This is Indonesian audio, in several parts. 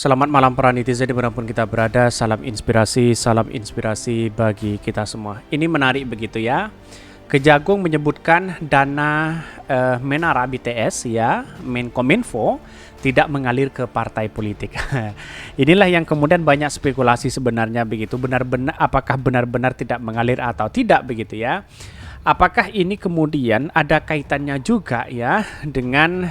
Selamat malam para netizen dimanapun kita berada. Salam inspirasi bagi kita semua. Ini menarik begitu ya. Kejagung menyebutkan dana Menara BTS ya, Menkominfo tidak mengalir ke partai politik. Inilah yang kemudian banyak spekulasi sebenarnya begitu. Apakah benar-benar tidak mengalir atau tidak begitu ya? Apakah ini kemudian ada kaitannya juga ya dengan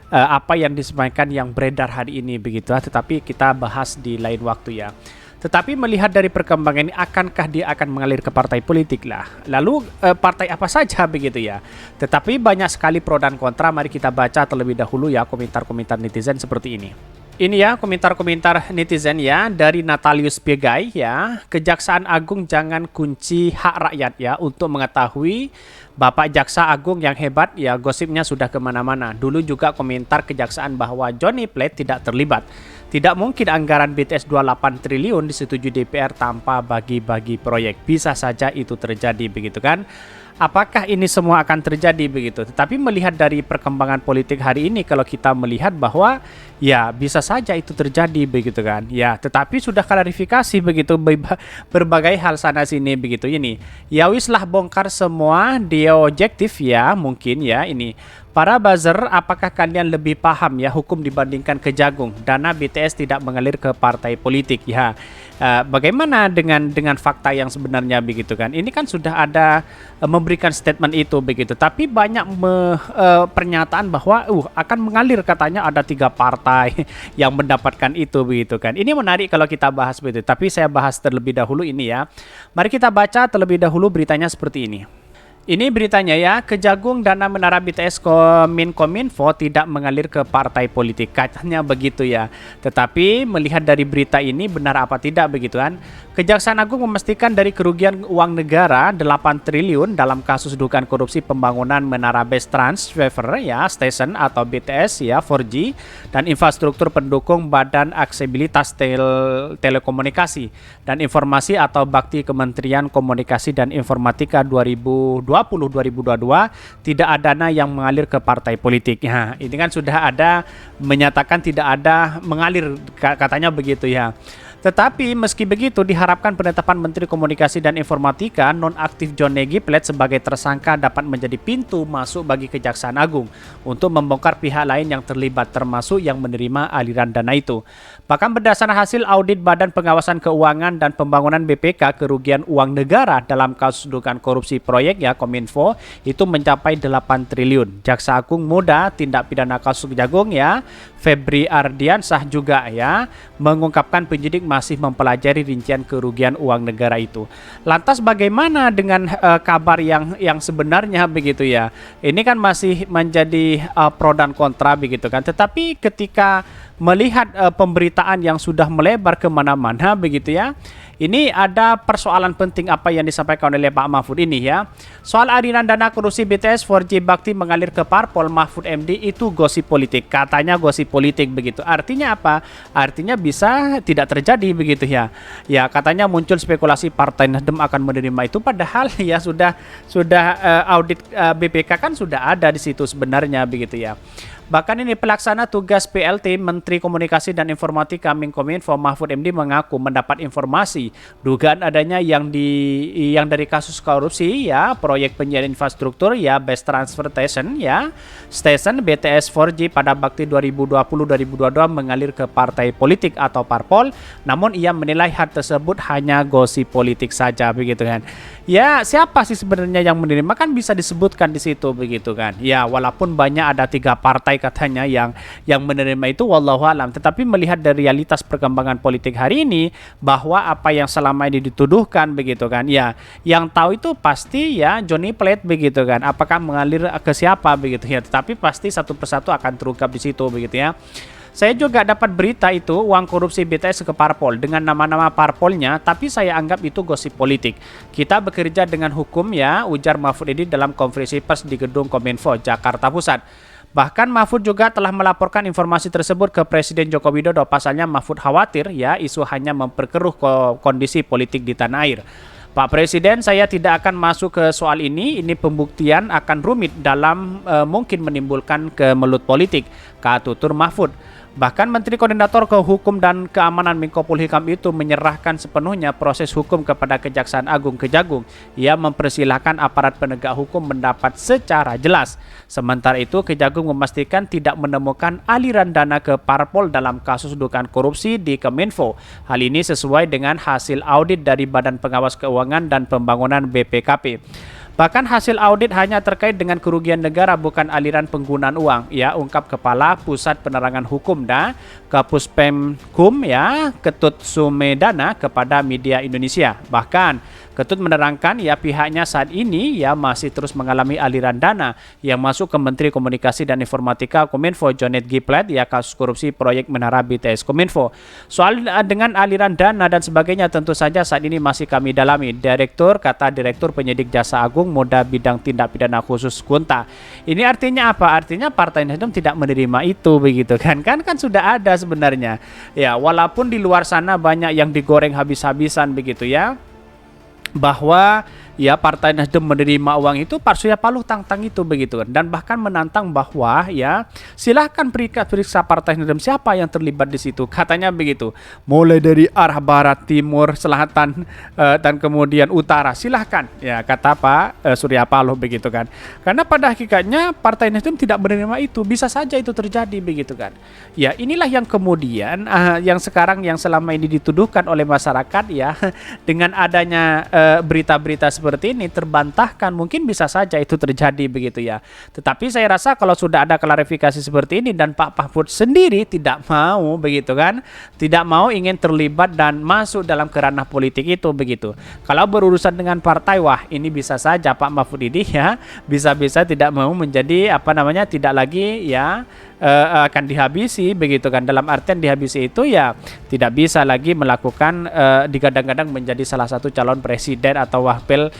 apa yang disampaikan yang beredar hari ini begitu, tetapi kita bahas di lain waktu ya. Tetapi melihat dari perkembangan ini, akankah dia akan mengalir ke partai politik lah? Lalu partai apa saja begitu ya? Tetapi banyak sekali pro dan kontra. Mari kita baca terlebih dahulu ya komentar-komentar netizen seperti ini. Ini ya komentar-komentar netizen ya dari Natalius Piegai ya. Kejaksaan Agung jangan kunci hak rakyat ya untuk mengetahui Bapak Jaksa Agung yang hebat ya, gosipnya sudah kemana-mana. Dulu juga komentar kejaksaan bahwa Johnny Plate tidak terlibat. Tidak mungkin anggaran BTS 28 triliun disetujui DPR tanpa bagi-bagi proyek. Bisa saja itu terjadi begitu kan. Apakah ini semua akan terjadi begitu? Tetapi melihat dari perkembangan politik hari ini, kalau kita melihat bahwa ya bisa saja itu terjadi begitu kan. Ya, tetapi sudah klarifikasi begitu berbagai hal sana sini begitu ini. Ya wislah bongkar semua dia objektif ya mungkin ya ini. Para buzzer, apakah kalian lebih paham ya hukum dibandingkan Kejagung? Dana BTS tidak mengalir ke partai politik ya. Bagaimana dengan fakta yang sebenarnya begitu kan? Ini kan sudah ada memberikan statement itu begitu. Tapi banyak pernyataan bahwa akan mengalir, katanya ada 3 partai yang mendapatkan itu begitu kan. Ini menarik kalau kita bahas begitu. Tapi saya bahas terlebih dahulu ini ya. Mari kita baca terlebih dahulu beritanya seperti ini. Ini beritanya ya, Kejagung dana Menara BTS Menkominfo tidak mengalir ke partai politik, katanya begitu ya. Tetapi melihat dari berita ini benar apa tidak begitu kan? Kejaksaan Agung memastikan dari kerugian uang negara 8 triliun dalam kasus dugaan korupsi pembangunan Menara Base Transceiver ya, Station atau BTS ya 4G dan infrastruktur pendukung Badan Aksesibilitas Telekomunikasi dan Informasi atau Bakti Kementerian Komunikasi dan Informatika 2022 tidak ada dana yang mengalir ke partai politik. Ya, ini kan sudah ada menyatakan tidak ada mengalir, katanya begitu ya. Tetapi meski begitu diharapkan penetapan Menteri Komunikasi dan Informatika nonaktif Johnny Plate sebagai tersangka dapat menjadi pintu masuk bagi Kejaksaan Agung untuk membongkar pihak lain yang terlibat termasuk yang menerima aliran dana itu. Bahkan berdasarkan hasil audit Badan Pengawasan Keuangan dan Pembangunan BPK, kerugian uang negara dalam kasus dugaan korupsi proyek ya Kominfo itu mencapai 8 triliun. Jaksa Agung Muda Tindak Pidana Kasus Kejagung ya Febri Ardiansah juga ya mengungkapkan penyidik masih mempelajari rincian kerugian uang negara itu. Lantas bagaimana dengan kabar yang sebenarnya begitu ya? Ini kan masih menjadi pro dan kontra begitu kan. Tetapi ketika melihat pemberitaan yang sudah melebar kemana-mana begitu ya, ini ada persoalan penting apa yang disampaikan oleh Pak Mahfud ini ya. Soal aliran dana korupsi BTS 4G Bakti mengalir ke parpol, Mahfud MD itu gosip politik. Katanya gosip politik begitu. Artinya apa? Artinya bisa tidak terjadi begitu ya. Ya katanya muncul spekulasi Partai Nasdem akan menerima itu, padahal ya sudah audit BPK kan sudah ada di situ sebenarnya begitu ya. Bahkan ini pelaksana tugas PLT Menteri Komunikasi dan Informatika Menkominfo Mahfud MD mengaku mendapat informasi dugaan adanya yang dari kasus korupsi ya proyek penyiaran infrastruktur ya Base Transfer Station ya Station BTS 4G pada bakti 2020-2022 mengalir ke partai politik atau parpol, namun ia menilai hal tersebut hanya gosip politik saja begitu kan. Ya siapa sih sebenarnya yang menerima, kan bisa disebutkan di situ begitu kan. Ya walaupun banyak ada 3 partai katanya yang menerima itu wallahu alam, tetapi melihat dari realitas perkembangan politik hari ini bahwa apa yang selama ini dituduhkan begitu kan ya, yang tahu itu pasti ya Johnny Plate begitu kan, apakah mengalir ke siapa begitu ya, tetapi pasti satu persatu akan terungkap di situ begitu ya. Saya juga dapat berita itu uang korupsi BTS ke parpol dengan nama-nama parpolnya, tapi saya anggap itu gosip politik. Kita bekerja dengan hukum ya, ujar Mahfud ini dalam konferensi pers di Gedung Kominfo, Jakarta Pusat. Bahkan Mahfud juga telah melaporkan informasi tersebut ke Presiden Joko Widodo. Pasalnya Mahfud khawatir ya isu hanya memperkeruh kondisi politik di tanah air. Pak Presiden, saya tidak akan masuk ke soal ini pembuktian akan rumit dalam mungkin menimbulkan kemelut politik, kata tutur Mahfud. Bahkan Menteri Koordinator Hukum dan Keamanan Menko Polhukam itu menyerahkan sepenuhnya proses hukum kepada Kejaksaan Agung Kejagung. Ia mempersilahkan aparat penegak hukum mendapat secara jelas. Sementara itu, Kejagung memastikan tidak menemukan aliran dana ke parpol dalam kasus dugaan korupsi di Kominfo. Hal ini sesuai dengan hasil audit dari Badan Pengawas Keuangan dan Pembangunan BPKP. Bahkan hasil audit hanya terkait dengan kerugian negara, bukan aliran penggunaan uang, ya, ungkap Kepala Pusat Penerangan Hukum dan Kapuspemkum, ya, Ketut Sumedana kepada media Indonesia. Bahkan Ketut menerangkan ya pihaknya saat ini ya masih terus mengalami aliran dana yang masuk ke Menteri Komunikasi dan Informatika Kominfo Johnnet G. Plate ya kasus korupsi proyek Menara BTS Kominfo. Soal dengan aliran dana dan sebagainya tentu saja saat ini masih kami dalami. Kata Direktur Penyidik Jaksa Agung Moda Bidang Tindak Pidana Khusus Kunta. Ini artinya apa? Artinya Partai Nasdem tidak menerima itu begitu kan? Kan sudah ada sebenarnya. Ya, walaupun di luar sana banyak yang digoreng habis-habisan begitu ya. Bahwa ya Partai Nasdem menerima uang itu, Pak Surya Paloh tantang itu begitu kan, dan bahkan menantang bahwa ya silahkan periksa Partai Nasdem siapa yang terlibat di situ, katanya begitu, mulai dari arah barat, timur, selatan dan kemudian utara, silahkan ya kata Pak Surya Paloh begitu kan, karena pada hakikatnya Partai Nasdem tidak menerima itu, bisa saja itu terjadi begitu kan. Ya inilah yang kemudian yang sekarang yang selama ini dituduhkan oleh masyarakat ya dengan adanya berita-berita seperti ini terbantahkan, mungkin bisa saja itu terjadi begitu ya. Tetapi saya rasa kalau sudah ada klarifikasi seperti ini dan Pak Mahfud sendiri tidak mau begitu kan, tidak mau ingin terlibat dan masuk dalam kerana politik itu begitu. Kalau berurusan dengan partai, wah ini bisa saja Pak Mahfud ini ya bisa-bisa tidak mau menjadi tidak lagi ya akan dihabisi begitu kan, dalam artian dihabisi itu ya tidak bisa lagi melakukan digadang-gadang menjadi salah satu calon presiden atau wakil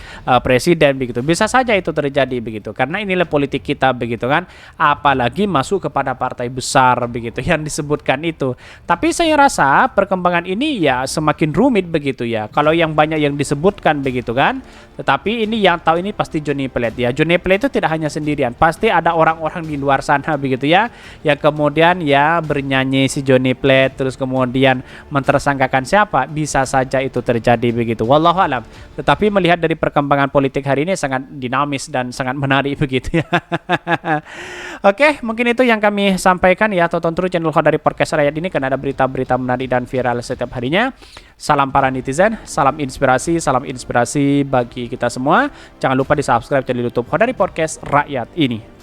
presiden begitu. Bisa saja itu terjadi begitu, karena inilah politik kita begitu kan, apalagi masuk kepada partai besar begitu yang disebutkan itu. Tapi saya rasa perkembangan ini ya semakin rumit begitu ya, kalau yang banyak yang disebutkan begitu kan. Tetapi ini yang tahu ini pasti Johnny Plate ya. Johnny Plate itu tidak hanya sendirian, pasti ada orang-orang di luar sana begitu ya, yang kemudian ya bernyanyi si Johnny Plate, terus kemudian mentersangkakan siapa, bisa saja itu terjadi begitu. Wallahu alam. Tetapi melihat dari perkembangan politik hari ini sangat dinamis dan sangat menarik begitu ya. Oke, mungkin itu yang kami sampaikan ya. Tonton terus channel Khodari Podcast Rakyat ini karena ada berita-berita menarik dan viral setiap harinya. Salam para netizen, salam inspirasi bagi kita semua. Jangan lupa di subscribe channel YouTube Khodari Podcast Rakyat ini.